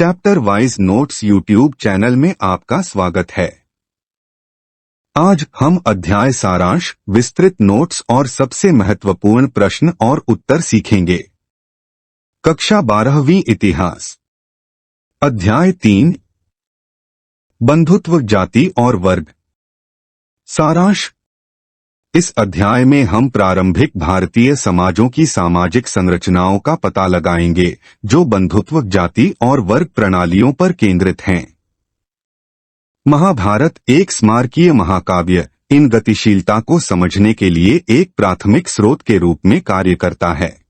Chapter wise notes YouTube channel में आपका स्वागत है। आज हम अध्याय सारांश, विस्तृत नोट्स और सबसे महत्वपूर्ण प्रश्न और उत्तर सीखेंगे। कक्षा 12वीं इतिहास, अध्याय 3, बंधुत्व, जाति और वर्ग। सारांश। इस अध्याय में हम प्रारंभिक भारतीय समाजों की सामाजिक संरचनाओं का पता लगाएंगे जो बंधुत्व, जाति और वर्ग प्रणालियों पर केंद्रित हैं। महाभारत एक स्मारकीय महाकाव्य इन गतिशीलता को समझने के लिए एक प्राथमिक स्रोत के रूप में कार्य करता है।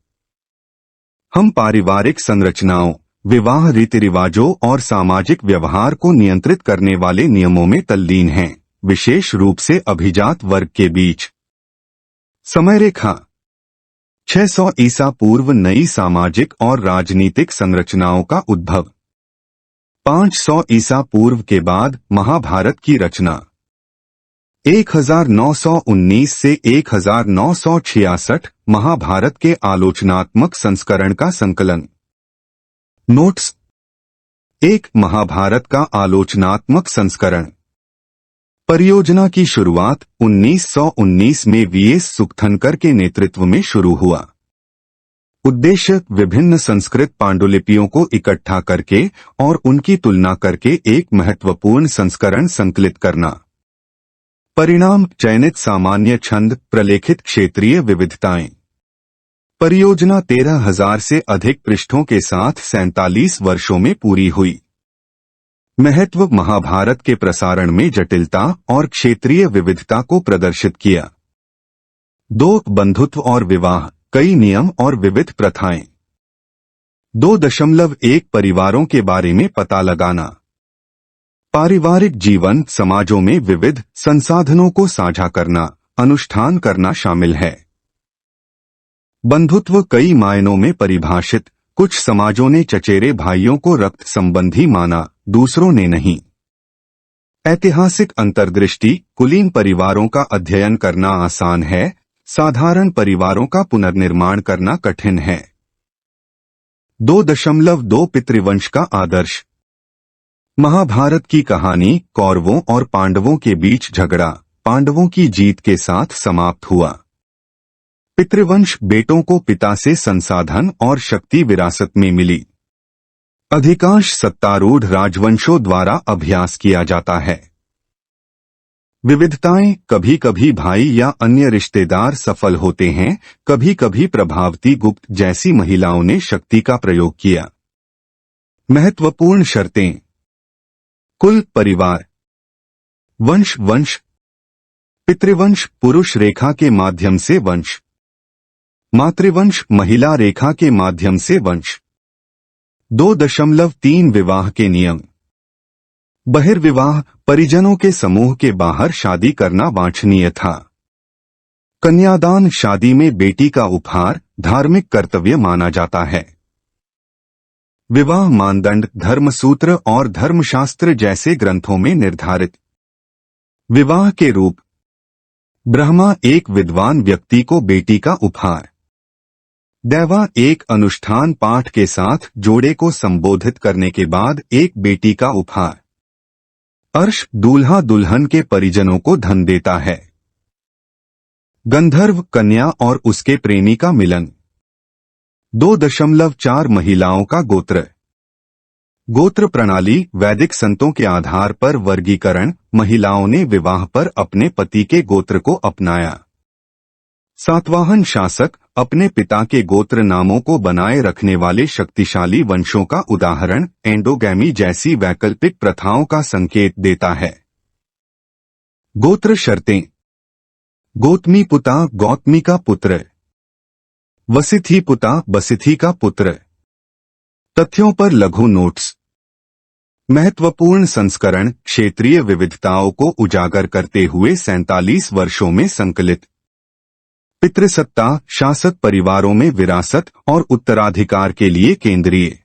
हम पारिवारिक संरचनाओं, विवाह रीति रिवाजों और सामाजिक व्यवहार को नियंत्रित करने वाले नियमों में तल्लीन हैं, विशेष रूप से अभिजात वर्ग के बीच। समय रेखा 600 ईसा पूर्व नई सामाजिक और राजनीतिक संरचनाओं का उद्भव। 500 ईसा पूर्व के बाद महाभारत की रचना। 1919 से 1966 महाभारत के आलोचनात्मक संस्करण का संकलन। नोट्स। 1. महाभारत का आलोचनात्मक संस्करण। परियोजना की शुरुआत 1919 में वीएस सुखथनकर के नेतृत्व में शुरू हुआ। उद्देश्य विभिन्न संस्कृत पांडुलिपियों को इकट्ठा करके और उनकी तुलना करके एक महत्वपूर्ण संस्करण संकलित करना। परिणाम चयनित सामान्य छंद, प्रलेखित क्षेत्रीय विविधताएं। परियोजना 13,000 से अधिक पृष्ठों के साथ 47 वर्षों में पूरी हुई। महत्व महाभारत के प्रसारण में जटिलता और क्षेत्रीय विविधता को प्रदर्शित किया। 2. बंधुत्व और विवाह, कई नियम और विविध प्रथाएं। 2.1 परिवारों के बारे में पता लगाना। पारिवारिक जीवन समाजों में विविध संसाधनों को साझा करना, अनुष्ठान करना शामिल है। बंधुत्व कई मायनों में परिभाषित, कुछ समाजों ने चचेरे भाइयों को रक्त संबंधी माना, दूसरों ने नहीं। ऐतिहासिक अंतर्दृष्टि, कुलीन परिवारों का अध्ययन करना आसान है, साधारण परिवारों का पुनर्निर्माण करना कठिन है। 2.2 पितृवंश का आदर्श। महाभारत की कहानी कौरवों और पांडवों के बीच झगड़ा, पांडवों की जीत के साथ समाप्त हुआ। पितृवंश बेटों को पिता से संसाधन और शक्ति विरासत में मिली। अधिकांश सत्तारूढ़ राजवंशों द्वारा अभ्यास किया जाता है। विविधताएं, कभी कभी भाई या अन्य रिश्तेदार सफल होते हैं, कभी कभी प्रभावती गुप्त जैसी महिलाओं ने शक्ति का प्रयोग किया। महत्वपूर्ण शर्तें। कुल, परिवार। वंश। पितृवंश पुरुष रेखा के माध्यम से वंश। मातृवंश महिला रेखा के माध्यम से वंश। 2.3 विवाह के नियम। बहिर्विवाह, परिजनों के समूह के बाहर शादी करना वांछनीय था। कन्यादान, शादी में बेटी का उपहार, धार्मिक कर्तव्य माना जाता है। विवाह मानदंड धर्मसूत्र और धर्मशास्त्र जैसे ग्रंथों में निर्धारित। विवाह के रूप। ब्रह्मा एक विद्वान व्यक्ति को बेटी का उपहार। दैवा एक अनुष्ठान पाठ के साथ जोड़े को संबोधित करने के बाद एक बेटी का उपहार। अर्श दूल्हा दुल्हन के परिजनों को धन देता है। गंधर्व कन्या और उसके प्रेमी का मिलन। 2.4 महिलाओं का गोत्र। गोत्र प्रणाली, वैदिक संतों के आधार पर वर्गीकरण, महिलाओं ने विवाह पर अपने पति के गोत्र को अपनाया। सातवाहन शासक अपने पिता के गोत्र नामों को बनाए रखने वाले शक्तिशाली वंशों का उदाहरण एंडोगैमी जैसी वैकल्पिक प्रथाओं का संकेत देता है। गोत्र शर्तें। गोतमी पुता गौतमी का पुत्र। वसिथी पुता बसिथी का पुत्र। तथ्यों पर लघु नोट्स। महत्वपूर्ण संस्करण क्षेत्रीय विविधताओं को उजागर करते हुए 47 वर्षों में संकलित। पितृसत्ता, शासक परिवारों में विरासत और उत्तराधिकार के लिए केंद्रीय।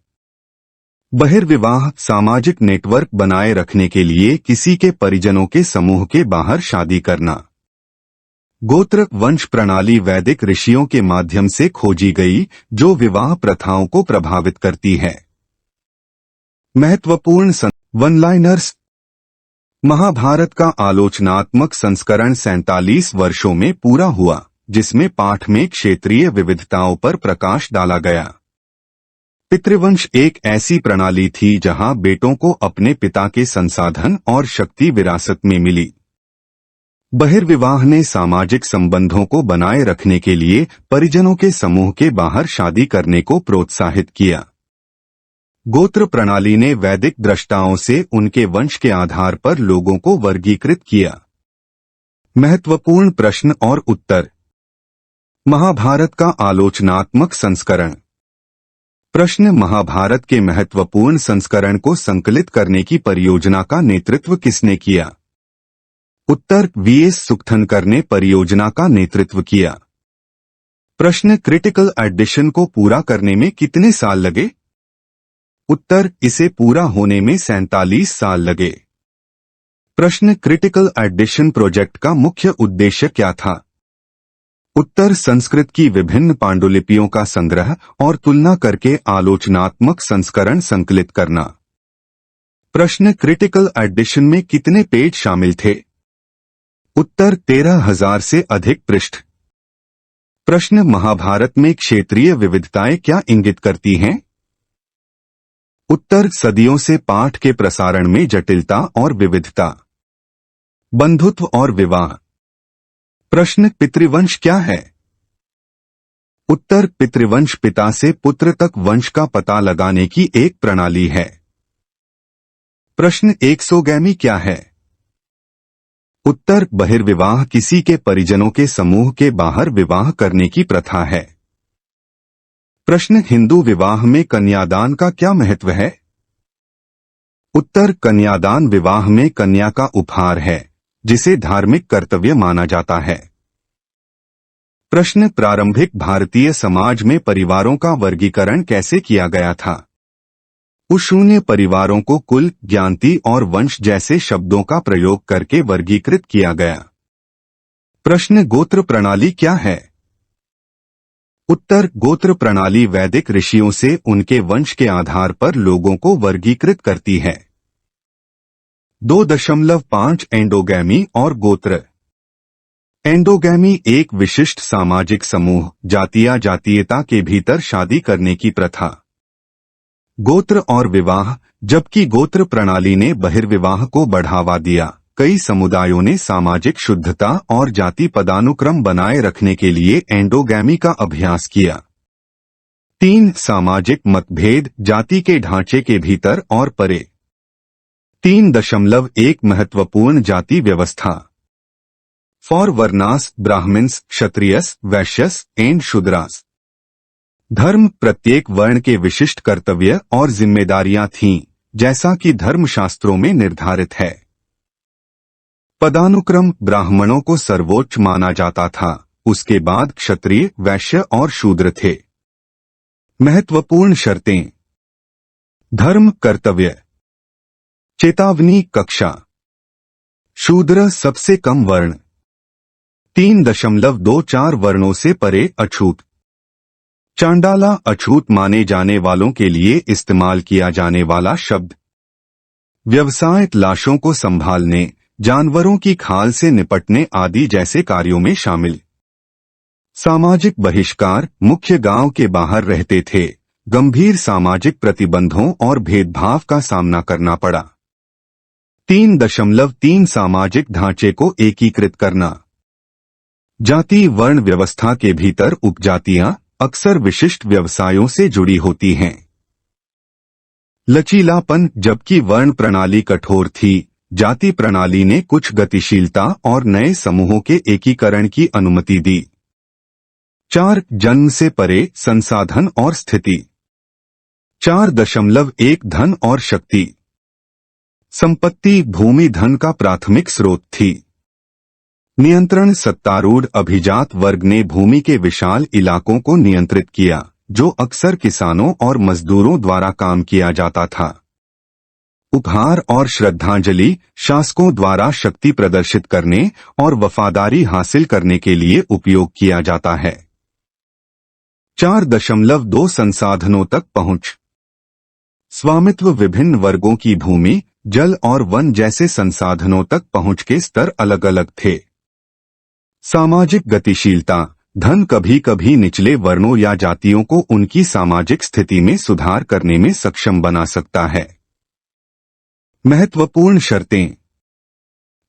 बहिर्विवाह, सामाजिक नेटवर्क बनाए रखने के लिए किसी के परिजनों के समूह के बाहर शादी करना। गोत्र वंश प्रणाली वैदिक ऋषियों के माध्यम से खोजी गई जो विवाह प्रथाओं को प्रभावित करती है। महत्वपूर्ण वन लाइनर्स। महाभारत का आलोचनात्मक संस्करण 47 वर्षों में पूरा हुआ, जिसमें पाठ में क्षेत्रीय विविधताओं पर प्रकाश डाला गया। पितृवंश एक ऐसी प्रणाली थी जहां बेटों को अपने पिता के संसाधन और शक्ति विरासत में मिली। बहिर्विवाह ने सामाजिक संबंधों को बनाए रखने के लिए परिजनों के समूह के बाहर शादी करने को प्रोत्साहित किया। गोत्र प्रणाली ने वैदिक द्रष्टाओं से उनके वंश के आधार पर लोगों को वर्गीकृत किया। महत्वपूर्ण प्रश्न और उत्तर। महाभारत का आलोचनात्मक संस्करण। प्रश्न, महाभारत के महत्वपूर्ण संस्करण को संकलित करने की परियोजना का नेतृत्व किसने किया? उत्तर, वीएस सुक्थनकर ने परियोजना का नेतृत्व किया। प्रश्न, क्रिटिकल एडिशन को पूरा करने में कितने साल लगे? उत्तर, इसे पूरा होने में 47 साल लगे। प्रश्न, क्रिटिकल एडिशन प्रोजेक्ट का मुख्य उद्देश्य क्या था? उत्तर, संस्कृत की विभिन्न पांडुलिपियों का संग्रह और तुलना करके आलोचनात्मक संस्करण संकलित करना। प्रश्न, क्रिटिकल एडिशन में कितने पेज शामिल थे? उत्तर, 13,000 से अधिक पृष्ठ। प्रश्न, महाभारत में क्षेत्रीय विविधताएं क्या इंगित करती हैं? उत्तर, सदियों से पाठ के प्रसारण में जटिलता और विविधता। बंधुत्व और विवाह। प्रश्न, पितृवंश क्या है? उत्तर, पितृवंश पिता से पुत्र तक वंश का पता लगाने की एक प्रणाली है। प्रश्न, एक्सोगैमी क्या है? उत्तर, बहिर्विवाह किसी के परिजनों के समूह के बाहर विवाह करने की प्रथा है। प्रश्न, हिंदू विवाह में कन्यादान का क्या महत्व है? उत्तर, कन्यादान विवाह में कन्या का उपहार है, जिसे धार्मिक कर्तव्य माना जाता है। प्रश्न, प्रारंभिक भारतीय समाज में परिवारों का वर्गीकरण कैसे किया गया था? शून्य परिवारों को कुल, ज्ञाति और वंश जैसे शब्दों का प्रयोग करके वर्गीकृत किया गया। प्रश्न, गोत्र प्रणाली क्या है? उत्तर, गोत्र प्रणाली वैदिक ऋषियों से उनके वंश के आधार पर लोगों को वर्गीकृत करती है। 2.5 एंडोगैमी और गोत्र। एंडोगैमी एक विशिष्ट सामाजिक समूह, जाति या जातीयता के भीतर शादी करने की प्रथा। गोत्र और विवाह। जबकि गोत्र प्रणाली ने बहिर्विवाह को बढ़ावा दिया, कई समुदायों ने सामाजिक शुद्धता और जाति पदानुक्रम बनाए रखने के लिए एंडोगैमी का अभ्यास किया। 3. सामाजिक मतभेद, जाति के ढांचे के भीतर और परे। 3.1 महत्वपूर्ण जाति व्यवस्था। Four varnas, Brahmins, Kshatriyas, Vaishyas and Shudras. धर्म। प्रत्येक वर्ण के विशिष्ट कर्तव्य और जिम्मेदारियां थीं, जैसा कि धर्मशास्त्रों में निर्धारित है। पदानुक्रम। ब्राह्मणों को सर्वोच्च माना जाता था, उसके बाद क्षत्रिय, वैश्य और शूद्र थे। महत्वपूर्ण शर्तें। धर्म, कर्तव्य, चेतावनी, कक्षा। शूद्र सबसे कम वर्ण। 3.24 वर्णों से परे, अछूत। चांडाला, अछूत माने जाने वालों के लिए इस्तेमाल किया जाने वाला शब्द। व्यवसाय, लाशों को संभालने, जानवरों की खाल से निपटने आदि जैसे कार्यों में शामिल। सामाजिक बहिष्कार, मुख्य गांव के बाहर रहते थे, गंभीर सामाजिक प्रतिबंधों और भेदभाव का सामना करना पड़ा। 3.3 सामाजिक ढांचे को एकीकृत करना। जाति वर्ण व्यवस्था के भीतर उपजातियां अक्सर विशिष्ट व्यवसायों से जुड़ी होती हैं। लचीलापन। जबकि वर्ण प्रणाली कठोर थी, जाति प्रणाली ने कुछ गतिशीलता और नए समूहों के एकीकरण की अनुमति दी। 4. जन्म से परे, संसाधन और स्थिति। 4.1 धन और शक्ति। संपत्ति, भूमि धन का प्राथमिक स्रोत थी। नियंत्रण। सत्तारूढ़ अभिजात वर्ग ने भूमि के विशाल इलाकों को नियंत्रित किया, जो अक्सर किसानों और मजदूरों द्वारा काम किया जाता था। उपहार और श्रद्धांजलि, शासकों द्वारा शक्ति प्रदर्शित करने और वफादारी हासिल करने के लिए उपयोग किया जाता है। 4.2 संसाधनों तक पहुंच। स्वामित्व विभिन्न वर्गों की भूमि, जल और वन जैसे संसाधनों तक पहुंच के स्तर अलग अलग थे। सामाजिक गतिशीलता, धन कभी कभी निचले वर्णों या जातियों को उनकी सामाजिक स्थिति में सुधार करने में सक्षम बना सकता है। महत्वपूर्ण शर्तें।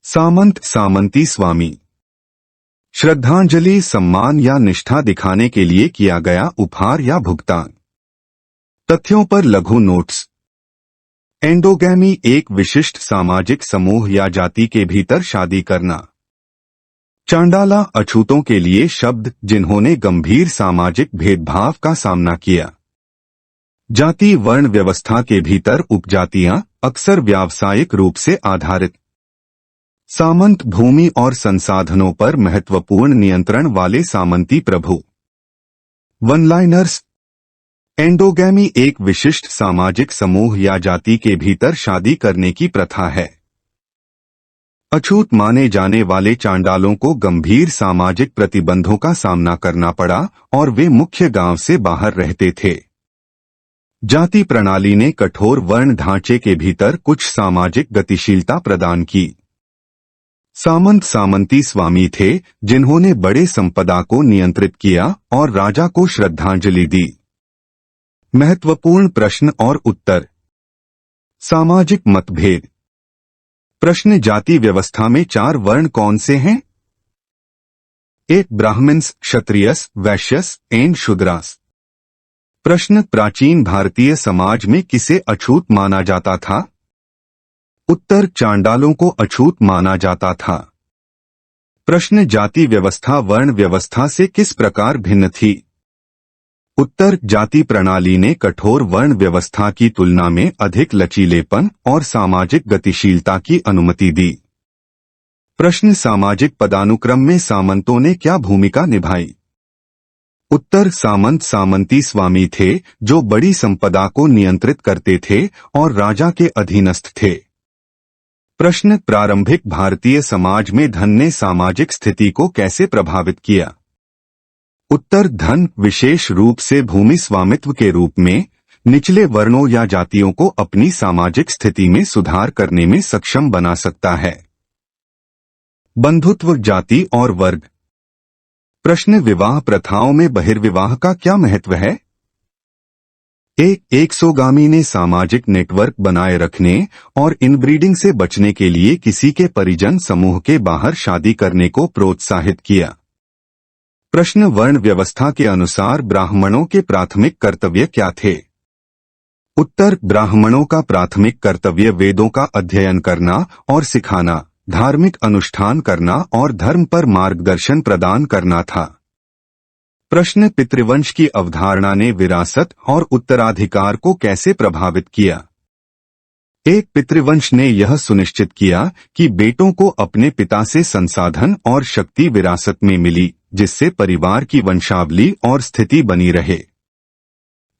सामंत सामंती स्वामी। श्रद्धांजलि, सम्मान या निष्ठा दिखाने के लिए किया गया उपहार या भुगतान। तथ्यों पर लघु नोट्स। एंडोगैमी एक विशिष्ट सामाजिक समूह या जाति के भीतर शादी करना। चांडाला अछूतों के लिए शब्द जिन्होंने गंभीर सामाजिक भेदभाव का सामना किया। जाति वर्ण व्यवस्था के भीतर उपजातियां, अक्सर व्यावसायिक रूप से आधारित। सामंत भूमि और संसाधनों पर महत्वपूर्ण नियंत्रण वाले सामंती प्रभु। One liners. एंडोगैमी एक विशिष्ट सामाजिक समूह या जाति के भीतर शादी करने की प्रथा है। अछूत माने जाने वाले चांडालों को गंभीर सामाजिक प्रतिबंधों का सामना करना पड़ा और वे मुख्य गांव से बाहर रहते थे। जाति प्रणाली ने कठोर वर्ण ढांचे के भीतर कुछ सामाजिक गतिशीलता प्रदान की। सामंत सामंती स्वामी थे जिन्होंने बड़े संपदा को नियंत्रित किया और राजा को श्रद्धांजलि दी। महत्वपूर्ण प्रश्न और उत्तर। सामाजिक मतभेद। प्रश्न, जाति व्यवस्था में 4 वर्ण कौन से हैं? 1 ब्राह्मण्स, क्षत्रियस, वैश्यस एंड शूद्रास। प्रश्न, प्राचीन भारतीय समाज में किसे अछूत माना जाता था? उत्तर, चांडालों को अछूत माना जाता था। प्रश्न, जाति व्यवस्था वर्ण व्यवस्था से किस प्रकार भिन्न थी? उत्तर, जाति प्रणाली ने कठोर वर्ण व्यवस्था की तुलना में अधिक लचीलेपन और सामाजिक गतिशीलता की अनुमति दी। प्रश्न, सामाजिक पदानुक्रम में सामंतों ने क्या भूमिका निभाई? उत्तर, सामंत सामंती स्वामी थे जो बड़ी संपदा को नियंत्रित करते थे और राजा के अधीनस्थ थे। प्रश्न, प्रारंभिक भारतीय समाज में धन ने सामाजिक स्थिति को कैसे प्रभावित किया? उत्तर, धन, विशेष रूप से भूमि स्वामित्व के रूप में, निचले वर्णों या जातियों को अपनी सामाजिक स्थिति में सुधार करने में सक्षम बना सकता है। बंधुत्व, जाति और वर्ग। प्रश्न, विवाह प्रथाओं में बहिर्विवाह का क्या महत्व है? एक सोगामी ने सामाजिक नेटवर्क बनाए रखने और इनब्रीडिंग से बचने के लिए किसी के परिजन समूह के बाहर शादी करने को प्रोत्साहित किया। प्रश्न, वर्ण व्यवस्था के अनुसार ब्राह्मणों के प्राथमिक कर्तव्य क्या थे? उत्तर, ब्राह्मणों का प्राथमिक कर्तव्य वेदों का अध्ययन करना और सिखाना, धार्मिक अनुष्ठान करना और धर्म पर मार्गदर्शन प्रदान करना था। प्रश्न, पितृवंश की अवधारणा ने विरासत और उत्तराधिकार को कैसे प्रभावित किया? एक पितृवंश ने यह सुनिश्चित किया कि बेटों को अपने पिता से संसाधन और शक्ति विरासत में मिली, जिससे परिवार की वंशावली और स्थिति बनी रहे।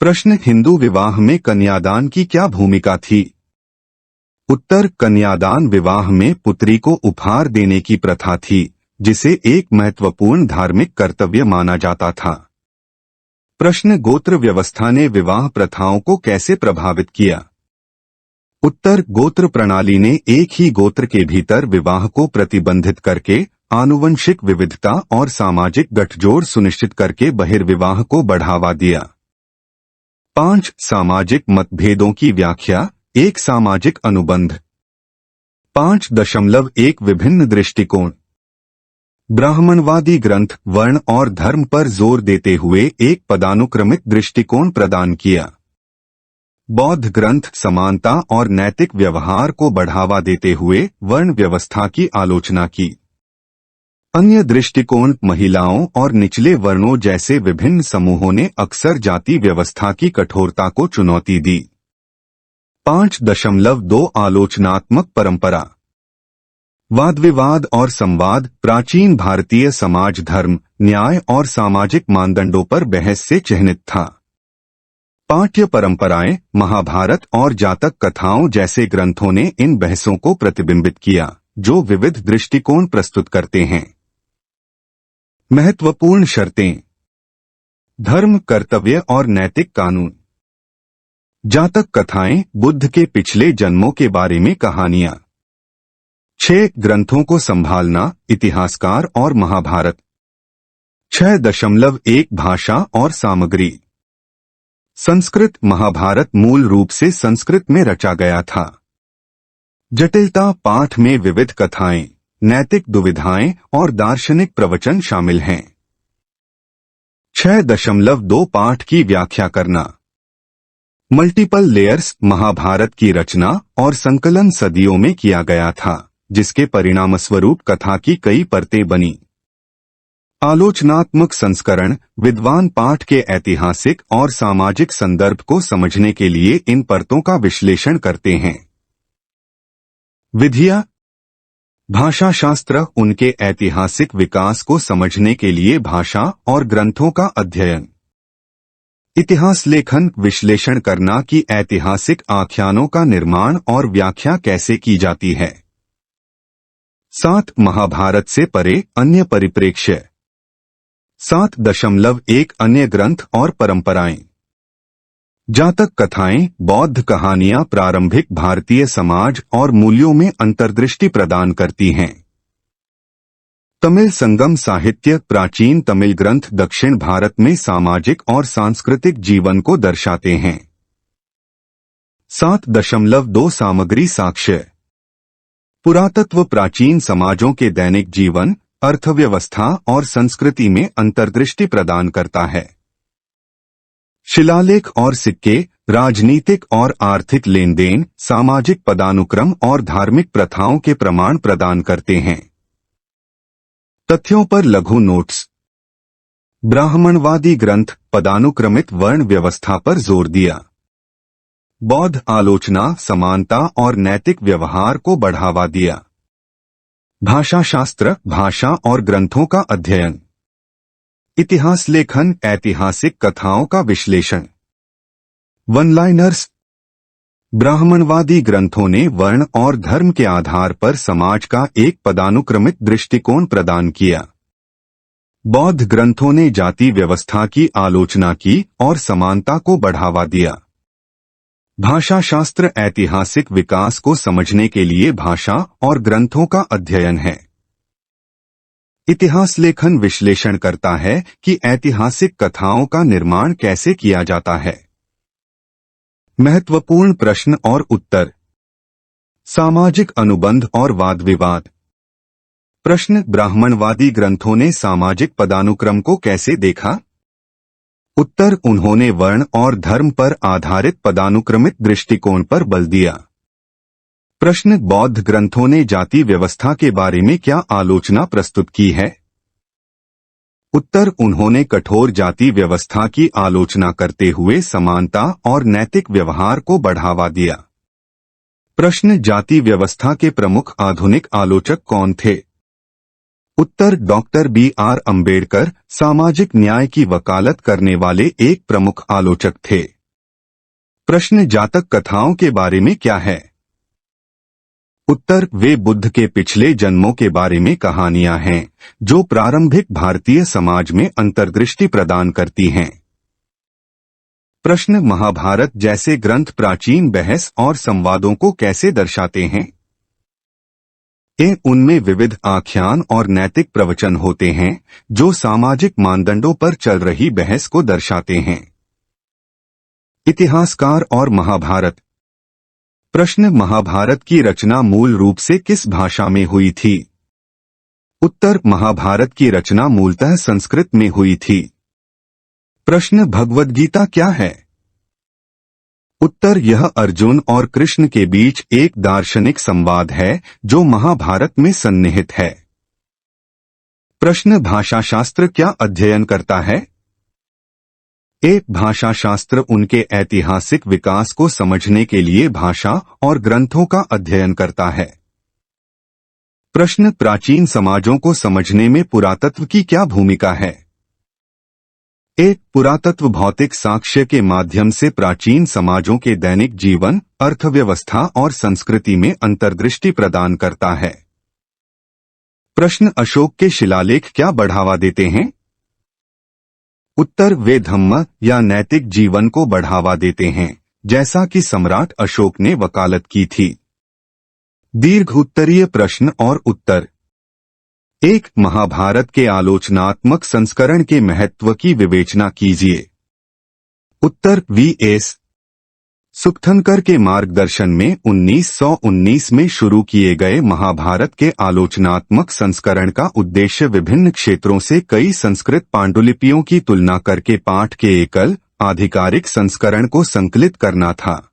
प्रश्न, हिंदू विवाह में कन्यादान की क्या भूमिका थी? उत्तर, कन्यादान विवाह में पुत्री को उपहार देने की प्रथा थी, जिसे एक महत्वपूर्ण धार्मिक कर्तव्य माना जाता था। प्रश्न, गोत्र व्यवस्था ने विवाह प्रथाओं को कैसे प्रभावित किया? उत्तर, गोत्र प्रणाली ने एक ही गोत्र के भीतर विवाह को प्रतिबंधित करके आनुवंशिक विविधता और सामाजिक गठजोड़ सुनिश्चित करके बहिर्विवाह को बढ़ावा दिया। 5 सामाजिक मतभेदों की व्याख्या। एक सामाजिक अनुबंध। 5.1 विभिन्न दृष्टिकोण। ब्राह्मणवादी ग्रंथ वर्ण और धर्म पर जोर देते हुए एक पदानुक्रमित दृष्टिकोण प्रदान किया। बौद्ध ग्रंथ समानता और नैतिक व्यवहार को बढ़ावा देते हुए वर्ण व्यवस्था की आलोचना की। अन्य दृष्टिकोण महिलाओं और निचले वर्णों जैसे विभिन्न समूहों ने अक्सर जाति व्यवस्था की कठोरता को चुनौती दी। 5.2 आलोचनात्मक परंपरा। वाद विवाद और संवाद। प्राचीन भारतीय समाज धर्म, न्याय और सामाजिक मानदंडों पर बहस से चिह्नित था। पाठ्य परंपराएं, महाभारत और जातक कथाओं जैसे ग्रंथों ने इन बहसों को प्रतिबिंबित किया, जो विविध दृष्टिकोण प्रस्तुत करते हैं। महत्वपूर्ण शर्तें। धर्म, कर्तव्य और नैतिक कानून। जातक कथाएं, बुद्ध के पिछले जन्मों के बारे में कहानियां। 6 ग्रंथों को संभालना, इतिहासकार और महाभारत। 6.1 भाषा और सामग्री। संस्कृत। महाभारत मूल रूप से संस्कृत में रचा गया था। जटिलता। पाठ में विविध कथाएं, नैतिक दुविधाएं और दार्शनिक प्रवचन शामिल हैं। 6.2 पाठ की व्याख्या करना। Multiple layers. महाभारत की रचना और संकलन सदियों में किया गया था, जिसके परिणामस्वरूप कथा की कई परतें बनी। आलोचनात्मक संस्करण। विद्वान पाठ के ऐतिहासिक और सामाजिक संदर्भ को समझने के लिए इन परतों का विश्लेषण करते हैं। विधियां। भाषाशास्त्र। उनके ऐतिहासिक विकास को समझने के लिए भाषा और ग्रंथों का अध्ययन। इतिहास लेखन। विश्लेषण करना कि ऐतिहासिक आख्यानों का निर्माण और व्याख्या कैसे की जाती है। 7 महाभारत से परे अन्य परिप्रेक्ष्य। 7.1 अन्य ग्रंथ और परंपराएं। जातक कथाएं, बौद्ध कहानियां प्रारंभिक भारतीय समाज और मूल्यों में अंतर्दृष्टि प्रदान करती हैं। तमिल संगम साहित्य। प्राचीन तमिल ग्रंथ दक्षिण भारत में सामाजिक और सांस्कृतिक जीवन को दर्शाते हैं। 7.2 सामग्री साक्ष्य। पुरातत्व। प्राचीन समाजों के दैनिक जीवन, अर्थव्यवस्था और संस्कृति में अंतर्दृष्टि प्रदान करता है। शिलालेख और सिक्के। राजनीतिक और आर्थिक लेनदेन, सामाजिक पदानुक्रम और धार्मिक प्रथाओं के प्रमाण प्रदान करते हैं। तथ्यों पर लघु नोट्स। ब्राह्मणवादी ग्रंथ पदानुक्रमित वर्ण व्यवस्था पर जोर दिया। बौद्ध आलोचना समानता और नैतिक व्यवहार को बढ़ावा दिया। भाषाशास्त्र। भाषा और ग्रंथों का अध्ययन। इतिहास लेखन। ऐतिहासिक कथाओं का विश्लेषण। One liners. ब्राह्मणवादी ग्रंथों ने वर्ण और धर्म के आधार पर समाज का एक पदानुक्रमित दृष्टिकोण प्रदान किया। बौद्ध ग्रंथों ने जाति व्यवस्था की आलोचना की और समानता को बढ़ावा दिया। भाषाशास्त्र ऐतिहासिक विकास को समझने के लिए भाषा और ग्रंथों का अध्ययन है। इतिहास लेखन विश्लेषण करता है कि ऐतिहासिक कथाओं का निर्माण कैसे किया जाता है। महत्वपूर्ण प्रश्न और उत्तर। सामाजिक अनुबंध और वाद विवाद। प्रश्न। ब्राह्मणवादी ग्रंथों ने सामाजिक पदानुक्रम को कैसे देखा? उत्तर। उन्होंने वर्ण और धर्म पर आधारित पदानुक्रमित दृष्टिकोण पर बल दिया। प्रश्न। बौद्ध ग्रंथों ने जाति व्यवस्था के बारे में क्या आलोचना प्रस्तुत की है? उत्तर। उन्होंने कठोर जाति व्यवस्था की आलोचना करते हुए समानता और नैतिक व्यवहार को बढ़ावा दिया। प्रश्न। जाति व्यवस्था के प्रमुख आधुनिक आलोचक कौन थे? उत्तर। Doctor B.R. अम्बेडकर सामाजिक न्याय की वकालत करने वाले एक प्रमुख आलोचक थे। प्रश्न। जातक कथाओं के बारे में क्या है? उत्तर। वे बुद्ध के पिछले जन्मों के बारे में कहानियां हैं जो प्रारंभिक भारतीय समाज में अंतर्दृष्टि प्रदान करती हैं। प्रश्न। महाभारत जैसे ग्रंथ प्राचीन बहस और संवादों को कैसे दर्शाते हैं? उनमें विविध आख्यान और नैतिक प्रवचन होते हैं जो सामाजिक मानदंडों पर चल रही बहस को दर्शाते हैं। इतिहासकार और महाभारत। प्रश्न। महाभारत की रचना मूल रूप से किस भाषा में हुई थी? उत्तर। महाभारत की रचना मूलतः संस्कृत में हुई थी। प्रश्न। भगवद गीता क्या है? उत्तर। यह अर्जुन और कृष्ण के बीच एक दार्शनिक संवाद है जो महाभारत में सन्निहित है। प्रश्न। भाषाशास्त्र क्या अध्ययन करता है? भाषाशास्त्र उनके ऐतिहासिक विकास को समझने के लिए भाषा और ग्रंथों का अध्ययन करता है। प्रश्न। प्राचीन समाजों को समझने में पुरातत्व की क्या भूमिका है? पुरातत्व भौतिक साक्ष्य के माध्यम से प्राचीन समाजों के दैनिक जीवन, अर्थव्यवस्था और संस्कृति में अंतर्दृष्टि प्रदान करता है। प्रश्न। अशोक के शिलालेख क्या बढ़ावा देते हैं? उत्तर। वे धम्म या नैतिक जीवन को बढ़ावा देते हैं जैसा कि सम्राट अशोक ने वकालत की थी। दीर्घ उत्तरीय प्रश्न और उत्तर। 1. महाभारत के आलोचनात्मक संस्करण के महत्व की विवेचना कीजिए। उत्तर। वी.एस. सुक्थनकर के मार्गदर्शन में 1919 में शुरू किए गए महाभारत के आलोचनात्मक संस्करण का उद्देश्य विभिन्न क्षेत्रों से कई संस्कृत पांडुलिपियों की तुलना करके पाठ के एकल आधिकारिक संस्करण को संकलित करना था।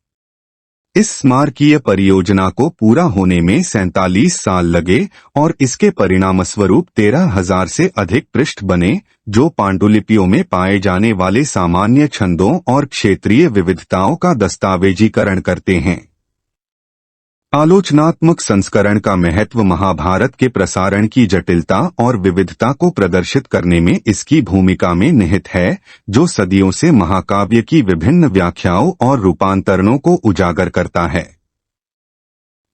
इस स्मारकीय परियोजना को पूरा होने में 47 साल लगे और इसके परिणामस्वरूप 13,000 से अधिक पृष्ठ बने, जो पांडुलिपियों में पाए जाने वाले सामान्य छंदों और क्षेत्रीय विविधताओं का दस्तावेजीकरण करते हैं। आलोचनात्मक संस्करण का महत्व महाभारत के प्रसारण की जटिलता और विविधता को प्रदर्शित करने में इसकी भूमिका में निहित है, जो सदियों से महाकाव्य की विभिन्न व्याख्याओं और रूपांतरणों को उजागर करता है।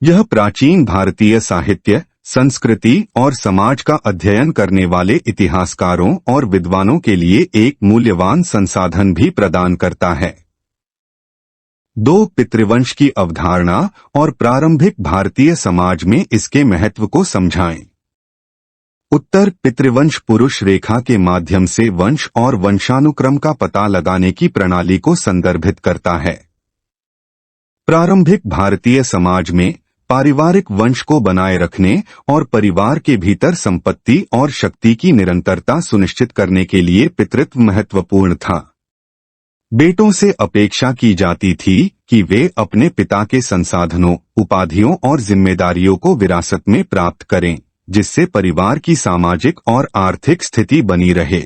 यह प्राचीन भारतीय साहित्य, संस्कृति और समाज का अध्ययन करने वाले इतिहासकारों और विद्वानों के लिए एक मूल्यवान संसाधन भी प्रदान करता है। 2. पितृवंश की अवधारणा और प्रारंभिक भारतीय समाज में इसके महत्व को समझाएं। उत्तर। पितृवंश पुरुष रेखा के माध्यम से वंश और वंशानुक्रम का पता लगाने की प्रणाली को संदर्भित करता है। प्रारंभिक भारतीय समाज में पारिवारिक वंश को बनाए रखने और परिवार के भीतर संपत्ति और शक्ति की निरंतरता सुनिश्चित करने के लिए पितृत्व महत्वपूर्ण था। बेटों से अपेक्षा की जाती थी कि वे अपने पिता के संसाधनों, उपाधियों और जिम्मेदारियों को विरासत में प्राप्त करें, जिससे परिवार की सामाजिक और आर्थिक स्थिति बनी रहे।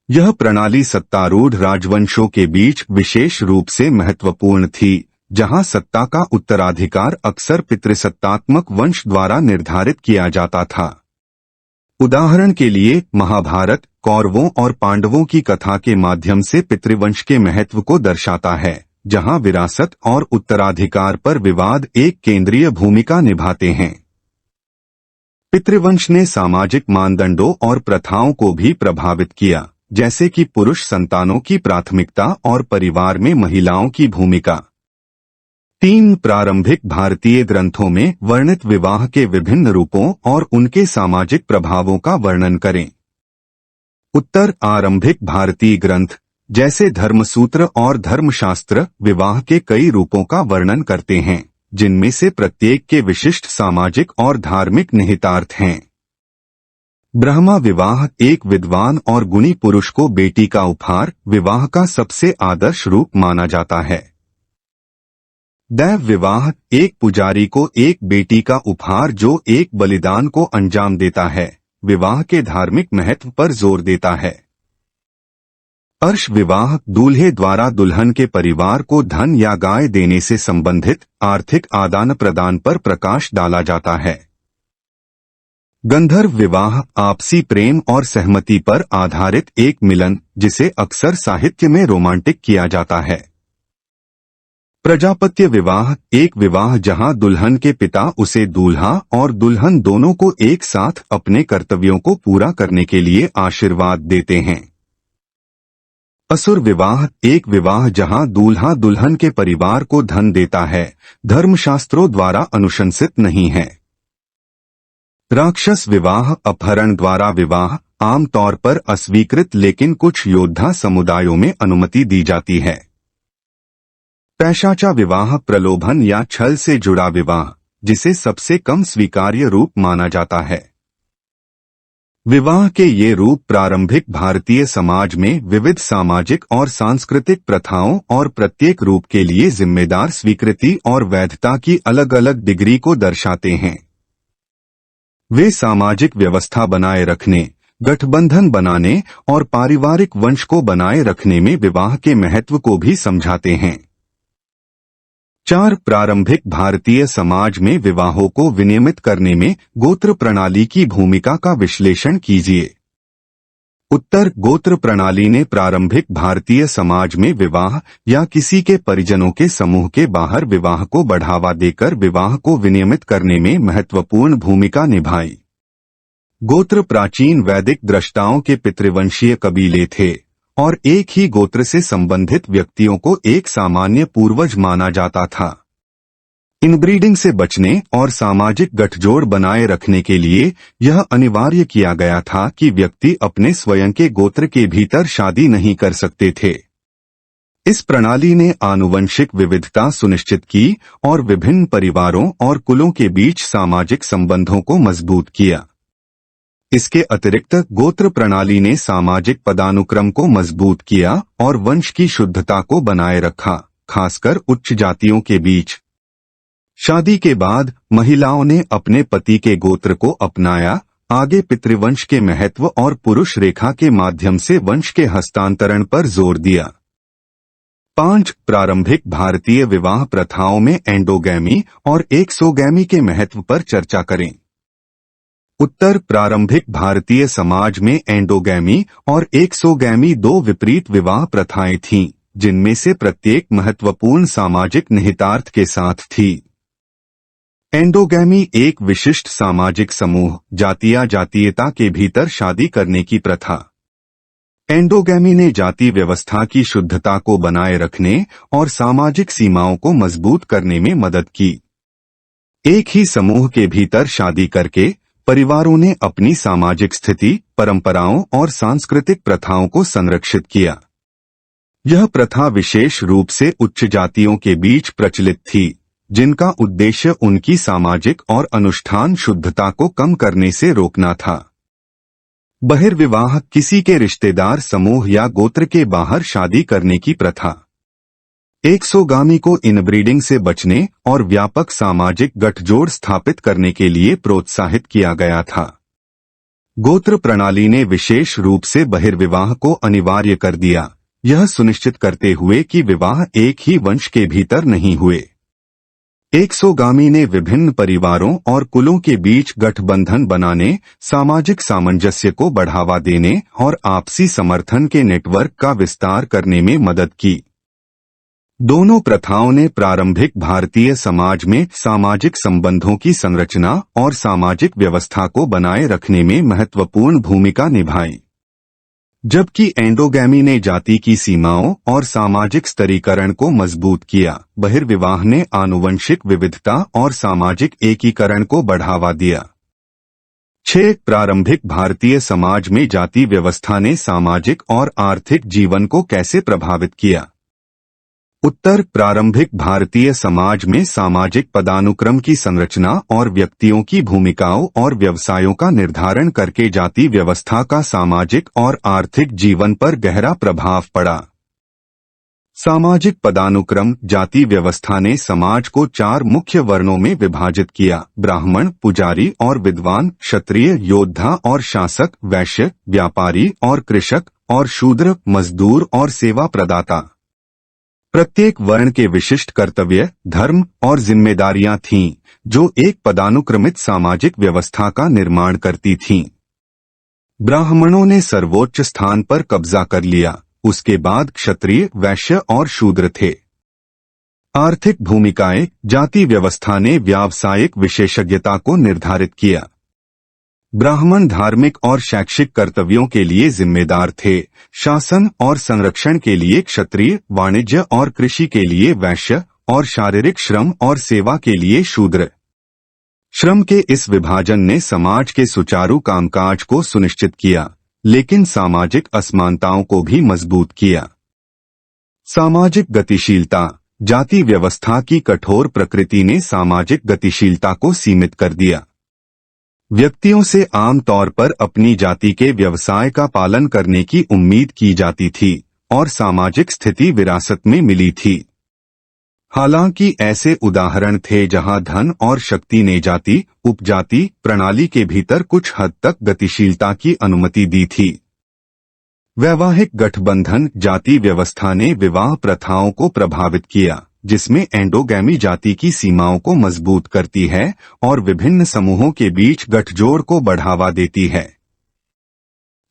यह प्रणाली सत्तारूढ़ राजवंशों के बीच विशेष रूप से महत्वपूर्ण थी, जहां सत्ता का उत्तराधिकार अक्सर पितृसत्तात्मक वंश द्वारा निर्धारित किया जाता था। उदाहरण के लिए महाभारत कौरवों और पांडवों की कथा के माध्यम से पितृवंश के महत्व को दर्शाता है, जहां विरासत और उत्तराधिकार पर विवाद एक केंद्रीय भूमिका निभाते हैं। पितृवंश ने सामाजिक मानदंडों और प्रथाओं को भी प्रभावित किया, जैसे कि पुरुष संतानों की प्राथमिकता और परिवार में महिलाओं की भूमिका। 3. प्रारंभिक भारतीय ग्रंथों में वर्णित विवाह के विभिन्न रूपों और उनके सामाजिक प्रभावों का वर्णन करें। उत्तर। आरंभिक भारतीय ग्रंथ जैसे धर्मसूत्र और धर्मशास्त्र विवाह के कई रूपों का वर्णन करते हैं, जिनमें से प्रत्येक के विशिष्ट सामाजिक और धार्मिक निहितार्थ हैं। ब्रह्मा विवाह एक विद्वान और गुणी पुरुष को बेटी का उपहार विवाह का सबसे आदर्श रूप माना जाता है। दैव विवाह एक पुजारी को एक बेटी का उपहार जो एक बलिदान को अंजाम देता है, विवाह के धार्मिक महत्व पर जोर देता है। अर्श विवाह दूल्हे द्वारा दुल्हन के परिवार को धन या गाय देने से संबंधित आर्थिक आदान प्रदान पर प्रकाश डाला जाता है। गंधर्व विवाह आपसी प्रेम और सहमति पर आधारित एक मिलन, जिसे अक्सर साहित्य में रोमांटिक किया जाता है। प्रजापत्य विवाह एक विवाह जहां दुल्हन के पिता उसे दूल्हा और दुल्हन दोनों को एक साथ अपने कर्तव्यों को पूरा करने के लिए आशीर्वाद देते हैं। असुर विवाह एक विवाह जहां दूल्हा दुल्हन के परिवार को धन देता है, धर्मशास्त्रों द्वारा अनुशंसित नहीं है। राक्षस विवाह अपहरण द्वारा विवाह आमतौर पर अस्वीकृत, लेकिन कुछ योद्धा समुदायों में अनुमति दी जाती है। पैशाचा विवाह प्रलोभन या छल से जुड़ा विवाह, जिसे सबसे कम स्वीकार्य रूप माना जाता है। विवाह के ये रूप प्रारंभिक भारतीय समाज में विविध सामाजिक और सांस्कृतिक प्रथाओं और प्रत्येक रूप के लिए जिम्मेदार स्वीकृति और वैधता की अलग अलग डिग्री को दर्शाते हैं। वे सामाजिक व्यवस्था बनाए रखने, गठबंधन बनाने और पारिवारिक वंश को बनाए रखने में विवाह के महत्व को भी समझाते हैं। 4. प्रारंभिक भारतीय समाज में विवाहों को विनियमित करने में गोत्र प्रणाली की भूमिका का विश्लेषण कीजिए। उत्तर। गोत्र प्रणाली ने प्रारंभिक भारतीय समाज में विवाह या किसी के परिजनों के समूह के बाहर विवाह को बढ़ावा देकर विवाह को विनियमित करने में महत्वपूर्ण भूमिका निभाई। गोत्र प्राचीन वैदिक दृष्टाओं के पितृवंशीय कबीले थे और एक ही गोत्र से संबंधित व्यक्तियों को एक सामान्य पूर्वज माना जाता था। इनब्रीडिंग से बचने और सामाजिक गठजोड़ बनाए रखने के लिए यह अनिवार्य किया गया था कि व्यक्ति अपने स्वयं के गोत्र के भीतर शादी नहीं कर सकते थे। इस प्रणाली ने आनुवंशिक विविधता सुनिश्चित की और विभिन्न परिवारों और कुलों के बीच सामाजिक संबंधों को मजबूत किया। इसके अतिरिक्त गोत्र प्रणाली ने सामाजिक पदानुक्रम को मजबूत किया और वंश की शुद्धता को बनाए रखा, खासकर उच्च जातियों के बीच। शादी के बाद महिलाओं ने अपने पति के गोत्र को अपनाया, आगे पितृवंश के महत्व और पुरुष रेखा के माध्यम से वंश के हस्तांतरण पर जोर दिया। 5. प्रारंभिक भारतीय विवाह प्रथाओं में एंडोगैमी और एक्सोगैमी के महत्व पर चर्चा करें। उत्तर प्रारंभिक भारतीय समाज में एंडोगैमी और एक्सोगैमी दो विपरीत विवाह प्रथाएं थीं, जिनमें से प्रत्येक महत्वपूर्ण सामाजिक निहितार्थ के साथ थी। एंडोगैमी एक विशिष्ट सामाजिक समूह, जाति या जातीयता के भीतर शादी करने की प्रथा। एंडोगैमी ने जाति व्यवस्था की शुद्धता को बनाए रखने और सामाजिक सीमाओं को मजबूत करने में मदद की। एक ही समूह के भीतर शादी करके परिवारों ने अपनी सामाजिक स्थिति, परंपराओं और सांस्कृतिक प्रथाओं को संरक्षित किया। यह प्रथा विशेष रूप से उच्च जातियों के बीच प्रचलित थी, जिनका उद्देश्य उनकी सामाजिक और अनुष्ठान शुद्धता को कम करने से रोकना था। बहिर्विवाह किसी के रिश्तेदार समूह या गोत्र के बाहर शादी करने की प्रथा। एक्सोगामी को इनब्रीडिंग से बचने और व्यापक सामाजिक गठजोड़ स्थापित करने के लिए प्रोत्साहित किया गया था। गोत्र प्रणाली ने विशेष रूप से बहिर्विवाह को अनिवार्य कर दिया, यह सुनिश्चित करते हुए कि विवाह एक ही वंश के भीतर नहीं हुए। एक्सोगामी ने विभिन्न परिवारों और कुलों के बीच गठबंधन बनाने, सामाजिक सामंजस्य को बढ़ावा देने और आपसी समर्थन के नेटवर्क का विस्तार करने में मदद की। दोनों प्रथाओं ने प्रारंभिक भारतीय समाज में सामाजिक संबंधों की संरचना और सामाजिक व्यवस्था को बनाए रखने में महत्वपूर्ण भूमिका निभाई, जबकि एंडोगैमी ने जाति की सीमाओं और सामाजिक स्तरीकरण को मजबूत किया। बहिर्विवाह ने आनुवंशिक विविधता और सामाजिक एकीकरण को बढ़ावा दिया। 6. प्रारंभिक भारतीय समाज में जाति व्यवस्था ने सामाजिक और आर्थिक जीवन को कैसे प्रभावित किया? उत्तर प्रारंभिक भारतीय समाज में सामाजिक पदानुक्रम की संरचना और व्यक्तियों की भूमिकाओं और व्यवसायों का निर्धारण करके जाति व्यवस्था का सामाजिक और आर्थिक जीवन पर गहरा प्रभाव पड़ा। सामाजिक पदानुक्रम जाति व्यवस्था ने समाज को 4 मुख्य वर्णों में विभाजित किया: ब्राह्मण, पुजारी और विद्वान, क्षत्रिय, योद्धा और शासक, वैश्य, व्यापारी और कृषक, और शूद्र, मजदूर और सेवा प्रदाता। प्रत्येक वर्ण के विशिष्ट कर्तव्य, धर्म और जिम्मेदारियां थीं, जो एक पदानुक्रमित सामाजिक व्यवस्था का निर्माण करती थीं। ब्राह्मणों ने सर्वोच्च स्थान पर कब्जा कर लिया, उसके बाद क्षत्रिय, वैश्य और शूद्र थे। आर्थिक भूमिकाएं जाति व्यवस्था ने व्यावसायिक विशेषज्ञता को निर्धारित किया। ब्राह्मण धार्मिक और शैक्षिक कर्तव्यों के लिए जिम्मेदार थे, शासन और संरक्षण के लिए क्षत्रिय, वाणिज्य और कृषि के लिए वैश्य, और शारीरिक श्रम और सेवा के लिए शूद्र। श्रम के इस विभाजन ने समाज के सुचारू कामकाज को सुनिश्चित किया, लेकिन सामाजिक असमानताओं को भी मजबूत किया। सामाजिक गतिशीलता जाति व्यवस्था की कठोर प्रकृति ने सामाजिक गतिशीलता को सीमित कर दिया। व्यक्तियों से आम तौर पर अपनी जाति के व्यवसाय का पालन करने की उम्मीद की जाती थी और सामाजिक स्थिति विरासत में मिली थी। हालांकि ऐसे उदाहरण थे जहां धन और शक्ति ने जाति उपजाति प्रणाली के भीतर कुछ हद तक गतिशीलता की अनुमति दी थी। वैवाहिक गठबंधन जाति व्यवस्था ने विवाह प्रथाओं को प्रभावित किया, जिसमें एंडोगैमी जाति की सीमाओं को मजबूत करती है और विभिन्न समूहों के बीच गठजोड़ को बढ़ावा देती है।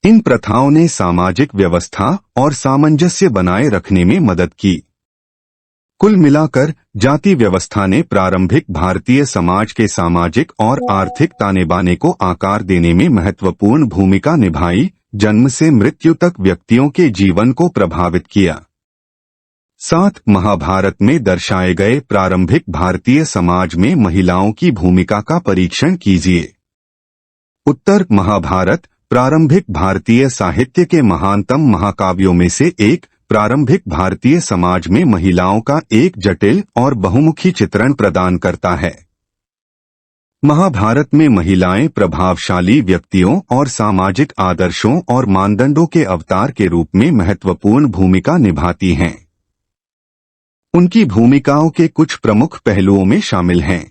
इन प्रथाओं ने सामाजिक व्यवस्था और सामंजस्य बनाए रखने में मदद की। कुल मिलाकर जाति व्यवस्था ने प्रारंभिक भारतीय समाज के सामाजिक और आर्थिक ताने बाने को आकार देने में महत्वपूर्ण भूमिका निभाई, जन्म से मृत्यु तक व्यक्तियों के जीवन को प्रभावित किया। 7 महाभारत में दर्शाए गए प्रारंभिक भारतीय समाज में महिलाओं की भूमिका का परीक्षण कीजिए। उत्तर महाभारत प्रारंभिक भारतीय साहित्य के महानतम महाकाव्यों में से एक, प्रारंभिक भारतीय समाज में महिलाओं का एक जटिल और बहुमुखी चित्रण प्रदान करता है। महाभारत में महिलाएं प्रभावशाली व्यक्तियों और सामाजिक आदर्शों और मानदंडों के अवतार के रूप में महत्वपूर्ण भूमिका निभाती हैं। उनकी भूमिकाओं के कुछ प्रमुख पहलुओं में शामिल हैं।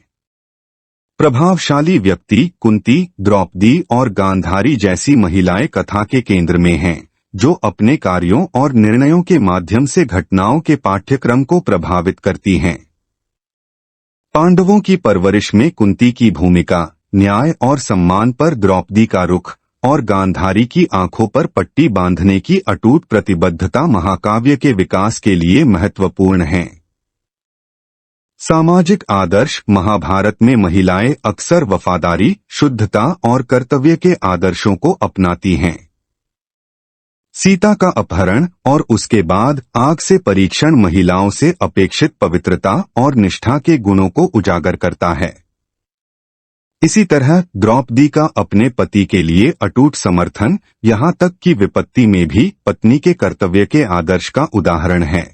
प्रभावशाली व्यक्ति कुंती, द्रौपदी और गांधारी जैसी महिलाएं कथा के केंद्र में हैं, जो अपने कार्यों और निर्णयों के माध्यम से घटनाओं के पाठ्यक्रम को प्रभावित करती हैं। पांडवों की परवरिश में कुंती की भूमिका, न्याय और सम्मान पर द्रौपदी का रुख और गांधारी की आंखों पर पट्टी बांधने की अटूट प्रतिबद्धता महाकाव्य के विकास के लिए महत्वपूर्ण हैं। सामाजिक आदर्श महाभारत में महिलाएं अक्सर वफादारी, शुद्धता और कर्तव्य के आदर्शों को अपनाती हैं। सीता का अपहरण और उसके बाद आग से परीक्षण महिलाओं से अपेक्षित पवित्रता और निष्ठा के गुणों को उजागर करता है। इसी तरह द्रौपदी का अपने पति के लिए अटूट समर्थन, यहाँ तक कि विपत्ति में भी पत्नी के कर्तव्य के आदर्श का उदाहरण है।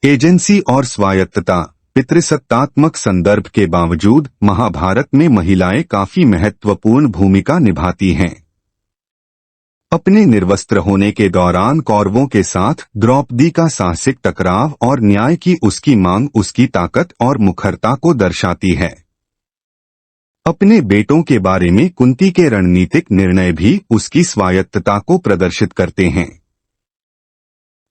एजेंसी और स्वायत्तता, पितृसत्तात्मक संदर्भ के बावजूद महाभारत में महिलाएं काफी महत्वपूर्ण भूमिका निभाती हैं। अपने निर्वस्त्र होने के दौरान कौरवों के साथ द्रौपदी का साहसिक टकराव और न्याय की उसकी मांग उसकी ताकत और मुखरता को दर्शाती है। अपने बेटों के बारे में कुंती के रणनीतिक निर्णय भी उसकी स्वायत्तता को प्रदर्शित करते हैं।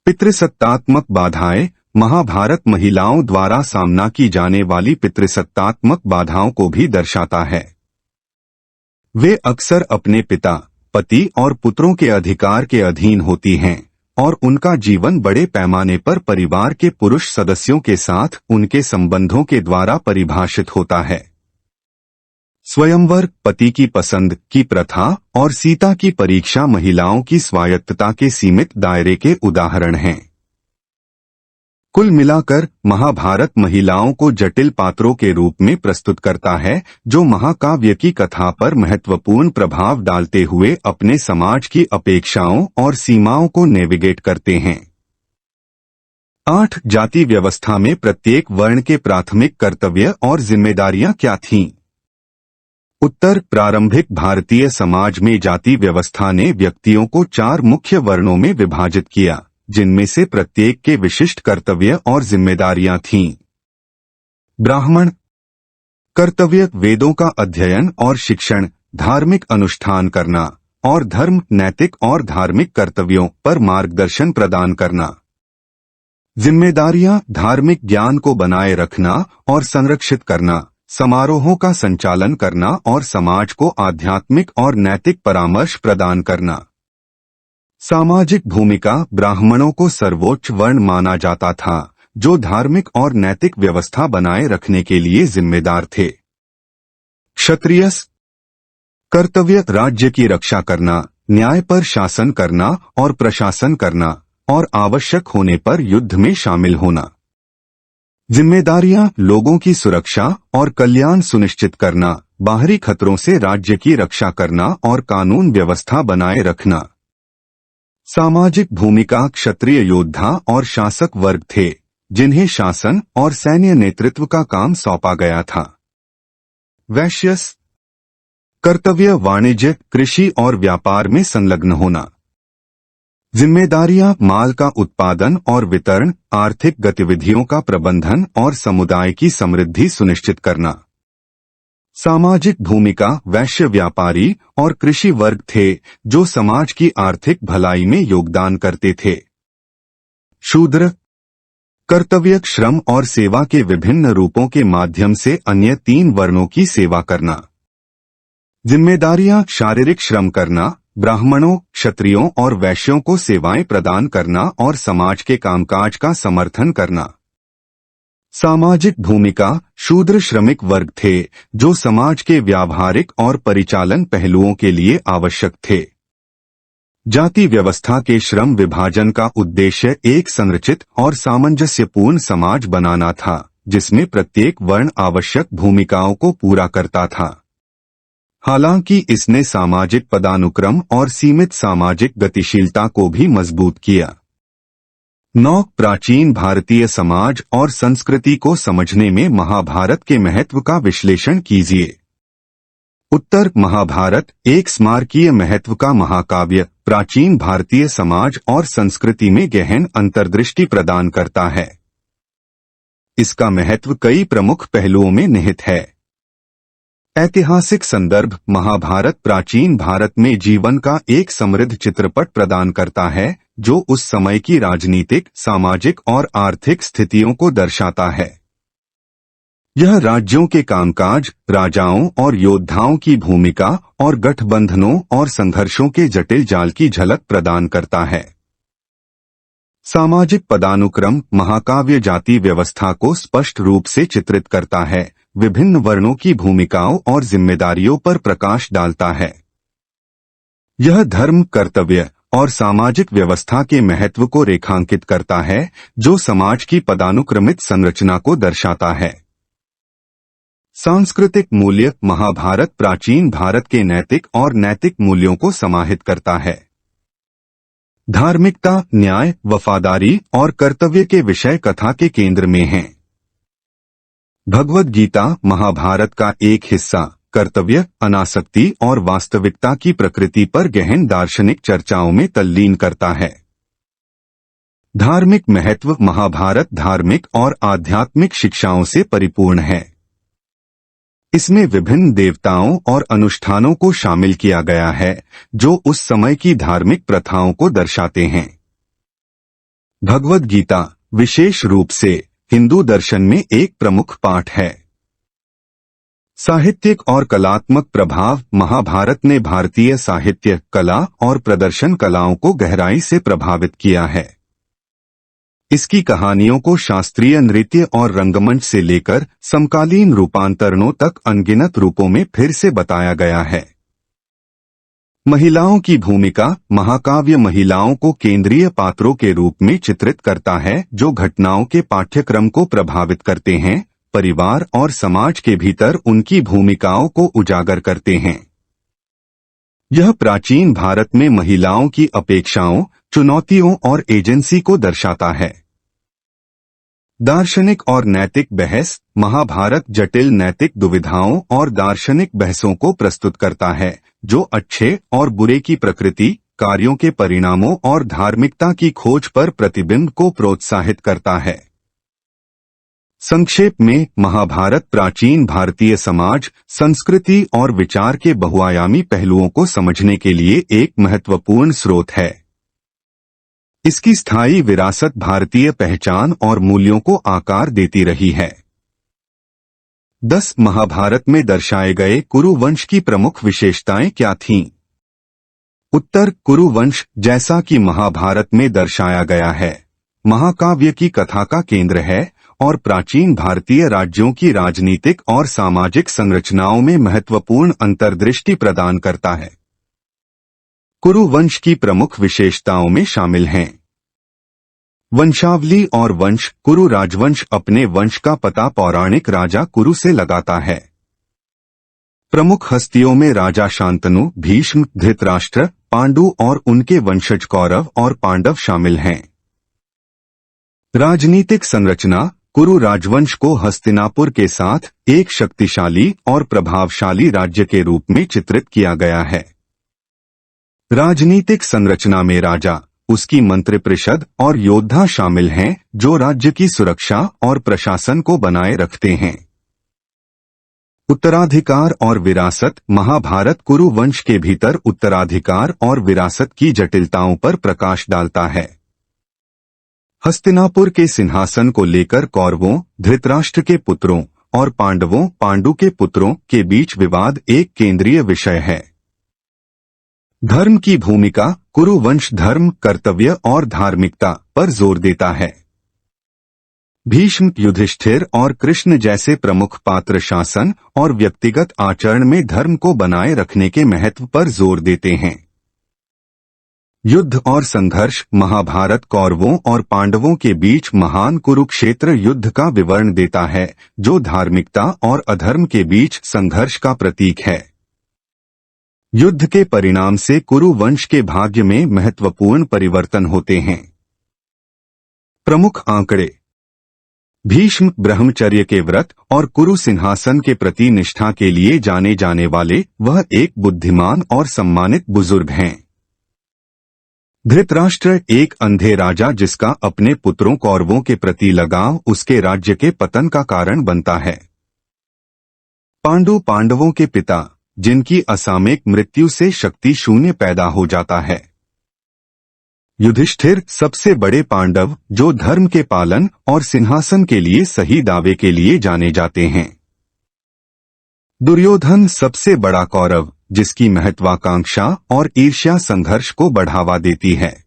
पितृसत्तात्मक बाधाएं, महाभारत महिलाओं द्वारा सामना की जाने वाली पितृसत्तात्मक बाधाओं को भी दर्शाता है। वे अक्सर अपने पिता, पति और पुत्रों के अधिकार के अधीन होती हैं और उनका जीवन बड़े पैमाने पर परिवार के पुरुष सदस्यों के साथ उनके संबंधों के द्वारा परिभाषित होता है। स्वयंवर, पति की पसंद की प्रथा और सीता की परीक्षा महिलाओं की स्वायत्तता के सीमित दायरे के उदाहरण हैं। कुल मिलाकर महाभारत महिलाओं को जटिल पात्रों के रूप में प्रस्तुत करता है, जो महाकाव्य की कथा पर महत्वपूर्ण प्रभाव डालते हुए अपने समाज की अपेक्षाओं और सीमाओं को नेविगेट करते हैं। 8 जाति व्यवस्था में प्रत्येक वर्ण के प्राथमिक कर्तव्य और जिम्मेदारियां क्या थीं? उत्तर प्रारंभिक भारतीय समाज में जाति व्यवस्था ने व्यक्तियों को 4 मुख्य वर्णों में विभाजित किया, जिनमें से प्रत्येक के विशिष्ट कर्तव्य और जिम्मेदारियां थीं। ब्राह्मण कर्तव्य, वेदों का अध्ययन और शिक्षण, धार्मिक अनुष्ठान करना और धर्म, नैतिक और धार्मिक कर्तव्यों पर मार्गदर्शन प्रदान करना। जिम्मेदारियां, धार्मिक ज्ञान को बनाए रखना और संरक्षित करना, समारोहों का संचालन करना और समाज को आध्यात्मिक और नैतिक परामर्श प्रदान करना। सामाजिक भूमिका, ब्राह्मणों को सर्वोच्च वर्ण माना जाता था, जो धार्मिक और नैतिक व्यवस्था बनाए रखने के लिए जिम्मेदार थे। क्षत्रिय कर्तव्य, राज्य की रक्षा करना, न्याय पर शासन करना और प्रशासन करना और आवश्यक होने पर युद्ध में शामिल होना। जिम्मेदारियां, लोगों की सुरक्षा और कल्याण सुनिश्चित करना, बाहरी खतरों से राज्य की रक्षा करना और कानून व्यवस्था बनाए रखना। सामाजिक भूमिका, क्षत्रिय योद्धा और शासक वर्ग थे, जिन्हें शासन और सैन्य नेतृत्व का काम सौंपा गया था। वैश्य कर्तव्य, वाणिज्य, कृषि और व्यापार में संलग्न होना। जिम्मेदारियां, माल का उत्पादन और वितरण, आर्थिक गतिविधियों का प्रबंधन और समुदाय की समृद्धि सुनिश्चित करना। सामाजिक भूमिका, वैश्य व्यापारी और कृषि वर्ग थे, जो समाज की आर्थिक भलाई में योगदान करते थे। शूद्र कर्तव्य, श्रम और सेवा के विभिन्न रूपों के माध्यम से अन्य 3 वर्णों की सेवा करना। जिम्मेदारियां, शारीरिक श्रम करना, ब्राह्मणों, क्षत्रियों और वैश्यों को सेवाएं प्रदान करना और समाज के कामकाज का समर्थन करना। सामाजिक भूमिका, शूद्र श्रमिक वर्ग थे, जो समाज के व्यावहारिक और परिचालन पहलुओं के लिए आवश्यक थे। जाति व्यवस्था के श्रम विभाजन का उद्देश्य एक संरचित और सामंजस्यपूर्ण समाज बनाना था, जिसमें प्रत्येक वर्ण आवश्यक भूमिकाओं को पूरा करता था। हालांकि इसने सामाजिक पदानुक्रम और सीमित सामाजिक गतिशीलता को भी मजबूत किया। 9. प्राचीन भारतीय समाज और संस्कृति को समझने में महाभारत के महत्व का विश्लेषण कीजिए। उत्तर: महाभारत एक स्मारकीय महत्व का महाकाव्य प्राचीन भारतीय समाज और संस्कृति में गहन अंतर्दृष्टि प्रदान करता है। इसका महत्व कई प्रमुख पहलुओं में निहित है। ऐतिहासिक संदर्भ: महाभारत प्राचीन भारत में जीवन का एक समृद्ध चित्रपट प्रदान करता है, जो उस समय की राजनीतिक, सामाजिक और आर्थिक स्थितियों को दर्शाता है। यह राज्यों के कामकाज, राजाओं और योद्धाओं की भूमिका और गठबंधनों और संघर्षों के जटिल जाल की झलक प्रदान करता है। सामाजिक पदानुक्रम: महाकाव्य जाति व्यवस्था को स्पष्ट रूप से चित्रित करता है, विभिन्न वर्णों की भूमिकाओं और जिम्मेदारियों पर प्रकाश डालता है। यह धर्म, कर्तव्य और सामाजिक व्यवस्था के महत्व को रेखांकित करता है, जो समाज की पदानुक्रमित संरचना को दर्शाता है। सांस्कृतिक मूल्य: महाभारत प्राचीन भारत के नैतिक और नैतिक मूल्यों को समाहित करता है। धार्मिकता, न्याय, वफादारी और कर्तव्य के विषय कथा के केंद्र में हैं। भगवद गीता महाभारत का एक हिस्सा कर्तव्य, अनासक्ति और वास्तविकता की प्रकृति पर गहन दार्शनिक चर्चाओं में तल्लीन करता है। धार्मिक महत्व: महाभारत धार्मिक और आध्यात्मिक शिक्षाओं से परिपूर्ण है। इसमें विभिन्न देवताओं और अनुष्ठानों को शामिल किया गया है, जो उस समय की धार्मिक प्रथाओं को दर्शाते हैं। भगवद गीता विशेष रूप से हिंदू दर्शन में एक प्रमुख पाठ है। साहित्यिक और कलात्मक प्रभाव: महाभारत ने भारतीय साहित्य, कला और प्रदर्शन कलाओं को गहराई से प्रभावित किया है। इसकी कहानियों को शास्त्रीय नृत्य और रंगमंच से लेकर समकालीन रूपांतरणों तक अनगिनत रूपों में फिर से बताया गया है। महिलाओं की भूमिका: महाकाव्य महिलाओं को केंद्रीय पात्रों के रूप में चित्रित करता है, जो घटनाओं के पाठ्यक्रम को प्रभावित करते हैं, परिवार और समाज के भीतर उनकी भूमिकाओं को उजागर करते हैं। यह प्राचीन भारत में महिलाओं की अपेक्षाओं, चुनौतियों और एजेंसी को दर्शाता है। दार्शनिक और नैतिक बहस: महाभारत जटिल नैतिक दुविधाओं और दार्शनिक बहसों को प्रस्तुत करता है, जो अच्छे और बुरे की प्रकृति, कार्यों के परिणामों और धार्मिकता की खोज पर प्रतिबिंब को प्रोत्साहित करता है। संक्षेप में, महाभारत प्राचीन भारतीय समाज, संस्कृति और विचार के बहुआयामी पहलुओं को समझने के लिए एक महत्वपूर्ण स्रोत है। इसकी स्थायी विरासत भारतीय पहचान और मूल्यों को आकार देती रही है। 10. महाभारत में दर्शाए गए कुरु वंश की प्रमुख विशेषताएं क्या थीं? उत्तर: कुरु वंश, जैसा कि महाभारत में दर्शाया गया है, महाकाव्य की कथा का केंद्र है और प्राचीन भारतीय राज्यों की राजनीतिक और सामाजिक संरचनाओं में महत्वपूर्ण अंतर्दृष्टि प्रदान करता है। कुरु वंश की प्रमुख विशेषताओं में शामिल हैं: वंशावली और वंश: कुरु राजवंश अपने वंश का पता पौराणिक राजा कुरु से लगाता है। प्रमुख हस्तियों में राजा शांतनु, भीष्म, धृतराष्ट्र, पांडु और उनके वंशज कौरव और पांडव शामिल हैं। राजनीतिक संरचना: कुरु राजवंश को हस्तिनापुर के साथ एक शक्तिशाली और प्रभावशाली राज्य के रूप में चित्रित किया गया है। राजनीतिक संरचना में राजा, उसकी मंत्रिपरिषद और योद्धा शामिल हैं, जो राज्य की सुरक्षा और प्रशासन को बनाए रखते हैं। उत्तराधिकार और विरासत: महाभारत कुरु वंश के भीतर उत्तराधिकार और विरासत की जटिलताओं पर प्रकाश डालता है। हस्तिनापुर के सिंहासन को लेकर कौरवों, धृतराष्ट्र के पुत्रों और पांडवों, पांडु के पुत्रों के बीच विवाद एक केंद्रीय विषय है। धर्म की भूमिका: कुरु वंश धर्म, कर्तव्य और धार्मिकता पर जोर देता है। भीष्म, युधिष्ठिर और कृष्ण जैसे प्रमुख पात्र शासन और व्यक्तिगत आचरण में धर्म को बनाए रखने के महत्व पर जोर देते हैं। युद्ध और संघर्ष। महाभारत कौरवों और पांडवों के बीच महान कुरुक्षेत्र युद्ध का विवरण देता है, जो धार्मिकता और अधर्म के बीच संघर्ष का प्रतीक है। युद्ध के परिणाम से कुरु वंश के भाग्य में महत्वपूर्ण परिवर्तन होते हैं। प्रमुख आंकड़े। भीष्म ब्रह्मचर्य के व्रत और कुरु सिंहासन के प्रति निष्ठा के लिए जाने जाने वाले वह एक बुद्धिमान और सम्मानित बुजुर्ग हैं। धृतराष्ट्र एक अंधे राजा जिसका अपने पुत्रों कौरवों के प्रति लगाव उसके राज्य के पतन का कारण बनता है। पांडु पांडवों के पिता, जिनकी असामयिक मृत्यु से शक्ति शून्य पैदा हो जाता है। युधिष्ठिर सबसे बड़े पांडव, जो धर्म के पालन और सिंहासन के लिए सही दावे के लिए जाने जाते हैं। दुर्योधन सबसे बड़ा कौरव, जिसकी महत्वाकांक्षा और ईर्ष्या संघर्ष को बढ़ावा देती है।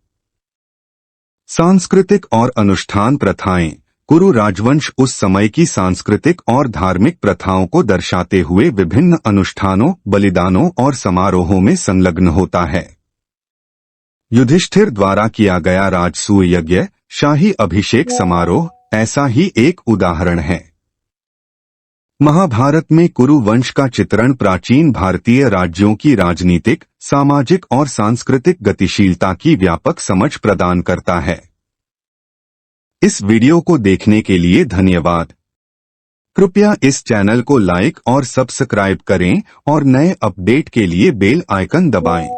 सांस्कृतिक और अनुष्ठान प्रथाएं। कुरु राजवंश उस समय की सांस्कृतिक और धार्मिक प्रथाओं को दर्शाते हुए विभिन्न अनुष्ठानों, बलिदानों और समारोहों में संलग्न होता है। युधिष्ठिर द्वारा किया गया राजसूय यज्ञ, शाही अभिषेक समारोह ऐसा ही एक उदाहरण है। महाभारत में कुरु वंश का चित्रण प्राचीन भारतीय राज्यों की राजनीतिक, सामाजिक और सांस्कृतिक गतिशीलता की व्यापक समझ प्रदान करता है। इस वीडियो को देखने के लिए धन्यवाद। कृपया इस चैनल को लाइक और सब्सक्राइब करें और नए अपडेट के लिए बेल आइकन दबाएं।